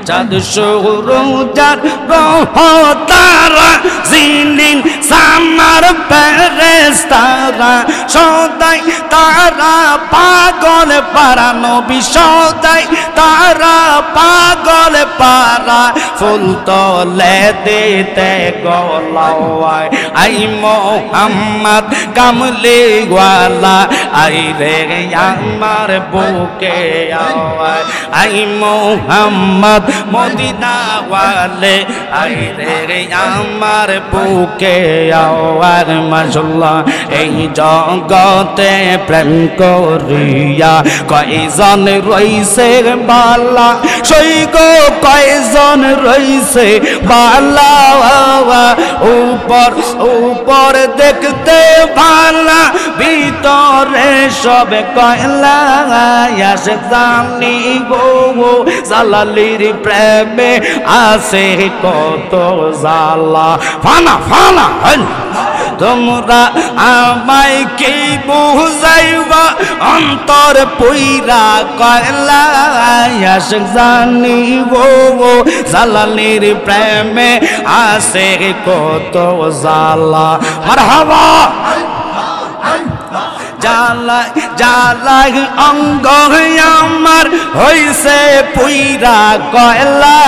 চাঁদ শুরু যার তারা জিনিন সামার ফেরেশতারা সদাই তারা পাগল পারা নবী সদাই তারা পাগল পারা ফুল তলে দিতে গলাওয়ায় আই মোহাম্মদ কামলি ওয়ালা আই রে আমার বুকে আওয়ায় আই মোহাম্মদ মদিনা ওয়ালে আই রে আমার বুকে আওয়ার মাশাআল্লাহ এই জগতে প্রেম করিয়া কয়জন রইছে বালা সই গো কয়জন রইছে বালা উপর উপর দেখতে ভালা ভিতরে সব কয়লা আসে জানি গো জালালির প্রেমে আছে কত জালা ফানা ফানা তোমরা আমায় কি বুঝাইবা অন্তর পুইরা কয়লা আশিক জানি গো জালালির প্রেমে আছে কত জালা মারহাবা জালাই জালাই অঙ্গ আমার হইছে পুইরা কয়লা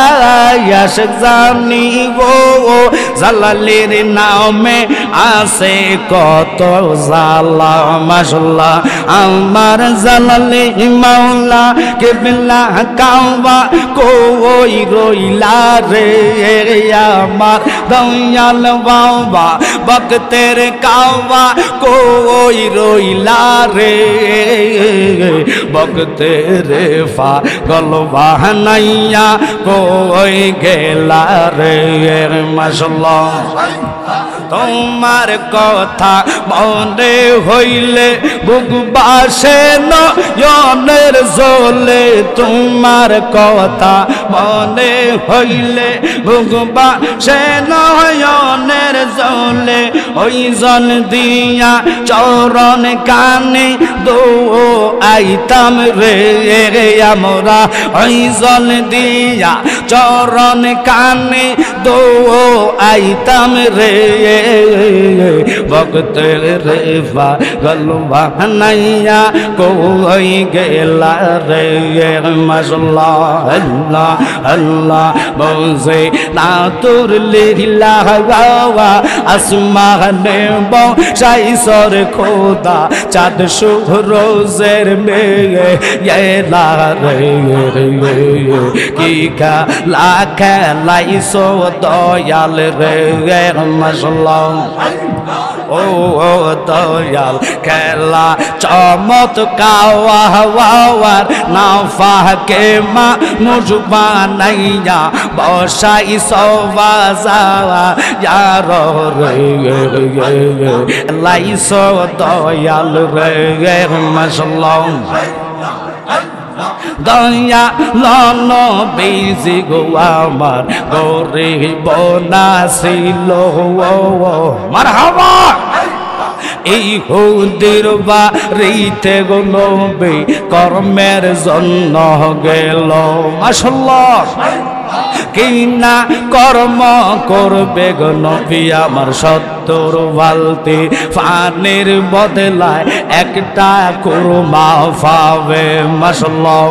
আশিক জানি গো জালালির নামে আছে কত জালা মাশাআল্লাহ আমার জালালি মাওলা কিবলা কাওবা কই রইলা রে আমার দয়াল বাবা বক্তের কাওবা কই রইলা রে বক্তের পাগল বানাইয়া কই গেলা রে মাশাআল্লাহ তোমার কথা মনে হইলে বুক বাসে নয়নের জলে তোমার কথা মনে হইলে বুক বাসে নয়নের জলে ওই জন দিয়া চরণ কানে দো আইতাম রে আমরা ওই জন দিয়া চরণ কানে দো আইতাম রে বক্তের রে পাগল বানাইয়া কই গেলা রে মাশাআল্লাহ আল্লাহ আল্লাহ বজে না তোর লীলা বাবা আসমানে বসাইসর খোদা চাঁদ সুরোজের মেয়ে এলা রে কি খেলা খেলাইছো দয়াল রে মাশাআল্লাহ ও দয়াল খেলা চমৎকার না ফাকে মা মুজবা নাইয়া বসাই সবাজা ইয়ার রে লাইসো দয়াল রে মাশাআল্লাহ দয়া লন বেজি গো আমার গরিব নাছিল মারহাবা এই হুদির বাড়িতে গো নবী কর্মের জন্য গেল মাশাআল্লাহ কিনা কর্ম করবে গো নবী আমার 70 বালতি পানির বদলায় একটা কুরমা পাবে মাশাআল্লাহ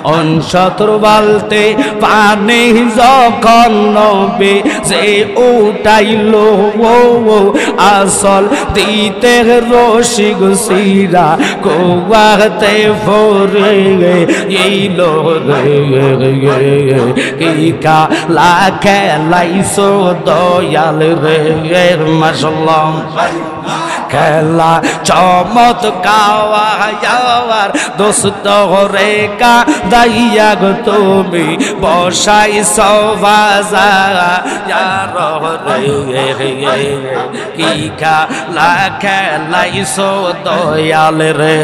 69 বালতি পানি যখন নবী যে উঠাইলো আসল দিতে রশি গুসিরা কোয়াতে ফরে এইলো কি খেলা খেলাইছো দয়াল রে মাশাআল্লাহ খেলা চমৎকার দোস্ত রে কাদাইয়া গো তুমি বসাই সবাজা কি খেলা খেলাইছো দয়াল রে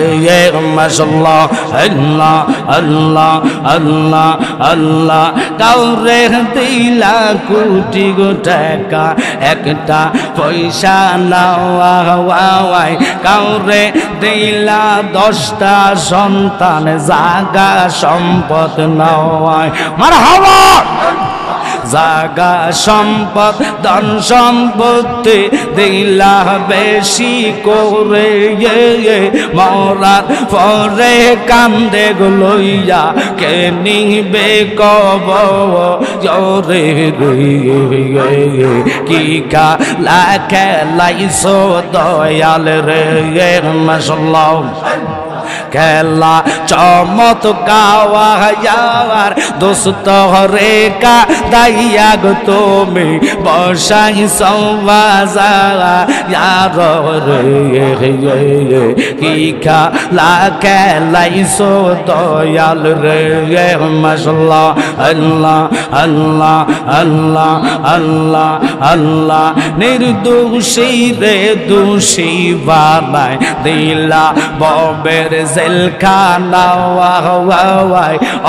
মাশাআল্লাহ আল্লাহ আল্লাহ আল্লাহ আল্লাহ কাউরে দিলা কোটি গো টাকা একটা পয়সা নাও কাউরে দিলা 10টা সন্তান জাগা সম্পদ নয় মারহাবা জাগা সম্পদ ধন সম্পত্তি দিলা বেশি করে মরার পরে কান্দে লইয়া কে নিবে কবরে কি খেলা খেলাইছো দয়াল রে মাশাআল্লাহ খেলা চমৎকার দোস্ত রেখা দাইয়া গো তুমি বসাই সবাজার রে কি খেলা খেলাইছো দয়াল রে মাশাআল্লাহ আল্লাহ আল্লাহ আল্লাহ আল্লাহ আল্লাহ নির্দোষী রে দোষী বানাই দিলা ববের জেলখানা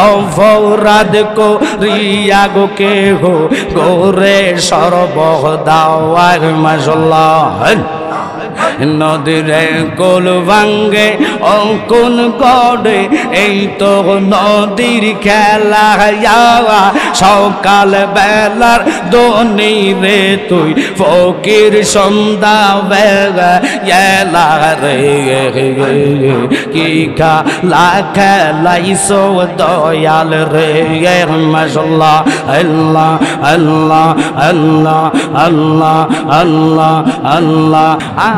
অপরাধ করিয়া গো কেহ গোরে সর্বদাওয়ার মাশাআল্লাহ নদীরে কোল ভাঙ্গে অঙ্কুন গড়ে এই তো নদীর খেলা সকাল বেলার দনি রে তুই ফকির সন্ধ্যা বেলা রে কি খেলা খেলাইছো দয়াল রে মাশাআল্লাহ আল্লাহ আল্লাহ আল্লাহ আল্লাহ আল্লাহ আল্লাহ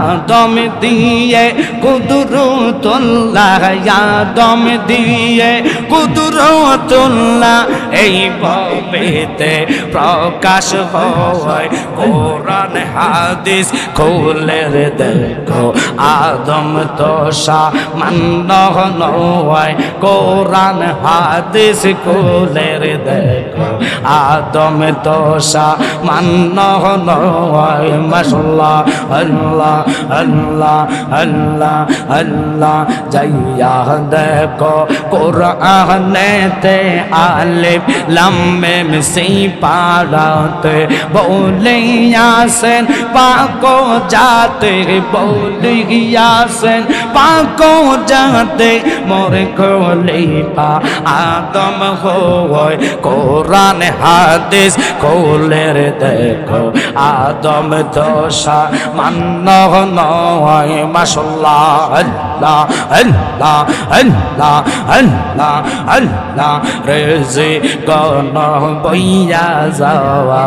আদম দিয়ে কুদরতুল্লাহ আদম দিয়ে কুদরতুল্লাহ এই ভবেতে প্রকাশ হয় কোরআন হাদিস খুলে দেখো আদম তো সামান্য নয় কোরআন হাদিস খুলে দেখো আদম তো সামান্য নয় মাশাআল্লাহ আল্লাহ আল্লাহ আল্লাহ আল্লাহ যাইয়া দেখো কোরআনেতে আলিফ লাম মিম সেই পারাতে বলে আসেন পাকো যাতে বলে আসেন পাকো যাতে মোরে খলিফা আদম হয় কোরআন হাদিস খুলে দেখো আদম দোষা মান্য নয় মাশাআল্লাহ আল্লাহ আল্লাহ আল্লাহ আল্লাহ আল্লাহ রেজে গন বইয়া যাওয়া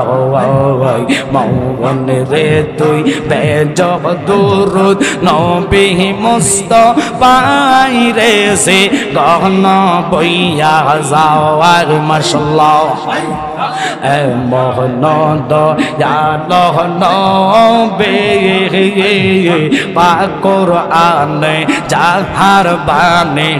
মৌন রে তুই বেজ দুরুদ নবী মুস্তাফাই রেজে গন বইয়া যাওয়ার মাশাআল্লাহ এ মোহন দয়াল নবী পাক কোরআনে যাহার বাণী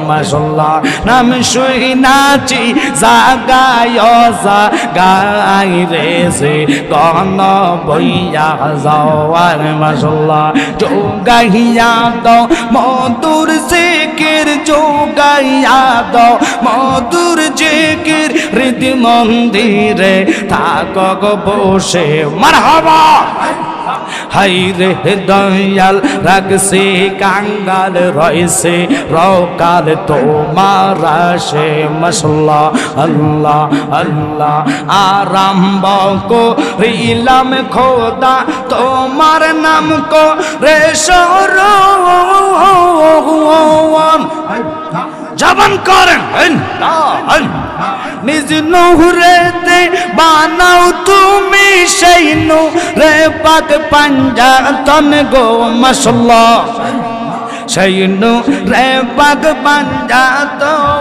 মাশাআল্লাহ নাম শুই নাচি জাগায় জাগাই রে সে গন বইয়া যাওয়ার মাশাআল্লাহ যোগাইয়া দাও মধুর জিকির যোগাইয়া দাও মধুর জিকির হৃদয় মন্দিরে থাকক বসে মারহাবা হাই রে দয়াল রাগসে কাঙ্গাল রয়েছে রকাল তোমার আসে মাশাআল্লাহ আল্লাহ আল্লাহ আরম্ভ করিলাম খোদা তোমার নাম কো রে সরওয়ান জবান করেন নিজ নূরেতে বানাও তুমি সেই নূরে পাক পাঞ্জাতন গো মাশাআল্লাহ সেই নূরে পাক পাঞ্জাতন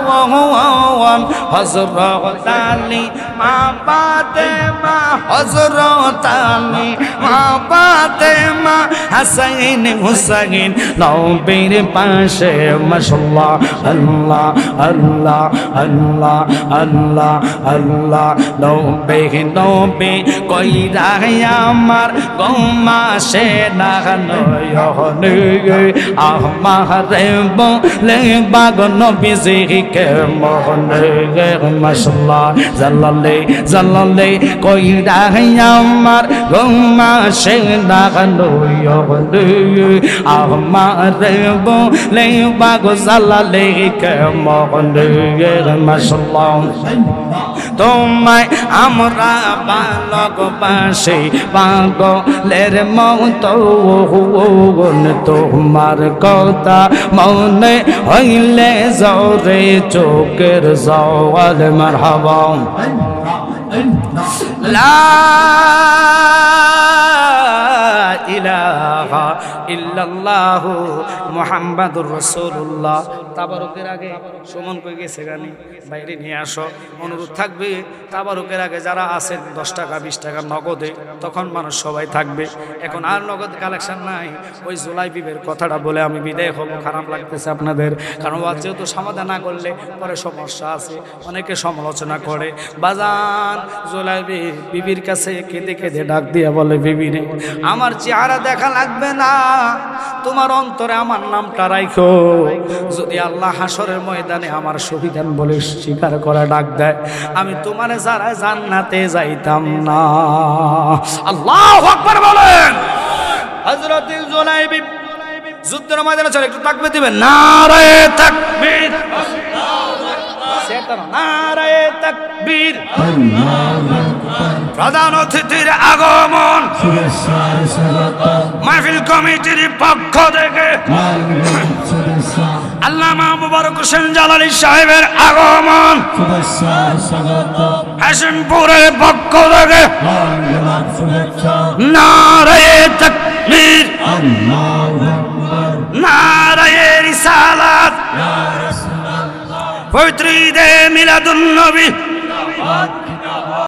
হযরত আলী মা ফাতেমা হযরত আলী মা ফাতেমা হাসান হুসাইন নবীর পাশে মাশাআল্লাহ আল্লাহ আল্লাহ আল্লাহ আল্লাহ আল্লাহ নবী কইরা আমার গমাসে না নয়নে আমারে বলে বাগ নবীজি কেমনে মাশাআল্লাহ জালালে জালালে কইরা আমার গোমা সে দাগানো আমারে বলে বাগ জালালে কেমনে মাশাআল্লাহ তোমায় আমরা ভালোবাসি পাগলের মতো তোমার কথা মনে হইলে জোরে চোখের জওয়াল মারহাবা লা ইলাহা ইল্লাল্লাহু মুহাম্মাদুর রাসূলুল্লাহ। তাবারুকের আগে সুমন কই গেছে গানি বাইরে নিয়ে আসো। অনুরোধ থাকবে তাবারুকের আগে যারা আছেন 10 টাকা 20 টাকা নগদে, তখন মানুষ সবাই থাকবে। এখন আর নগদ কালেকশন নাই। ওই জুলাই বিবের কথাটা বলে আমি বিদায় হব। খারাপ লাগতেছে আপনাদের, কারণ যেহেতু সমাধান না করলে পরে সমস্যা আছে। অনেকে সমালোচনা করে। বাজান জুলাই বিবির কাছে কেঁদে কেঁদে ডাক দিয়া বলে, বিবি রে আমার চেহারা দেখা লাগবে না, তোমার অন্তরে আমার নামটা রাখো। যদি আল্লাহ হাসরের ময়দানে আমার শহীদান বলে স্বীকার করে ডাক দেয়, আমি তোমার যারা জান্নাতে যাইতাম না। আল্লাহু আকবার বলেন। হযরত জুলাইবি যুদ্ধের ময়দানে চলে, একটু তাকবীর দিবেন। নারায়ে তাকবীর, নারায়ে তাকবীর। প্রধান অতিথির আগমন মাহফিল কমিটির পক্ষ থেকে আল্লামা মুবারক হোসেন জালালী সাহেবের আগমন হাশিমপুরের পক্ষ থেকে নারায়ে তাকবীর, নারায়ে রিসালাত। পবিত্র ঈদে মিলাদুন নবী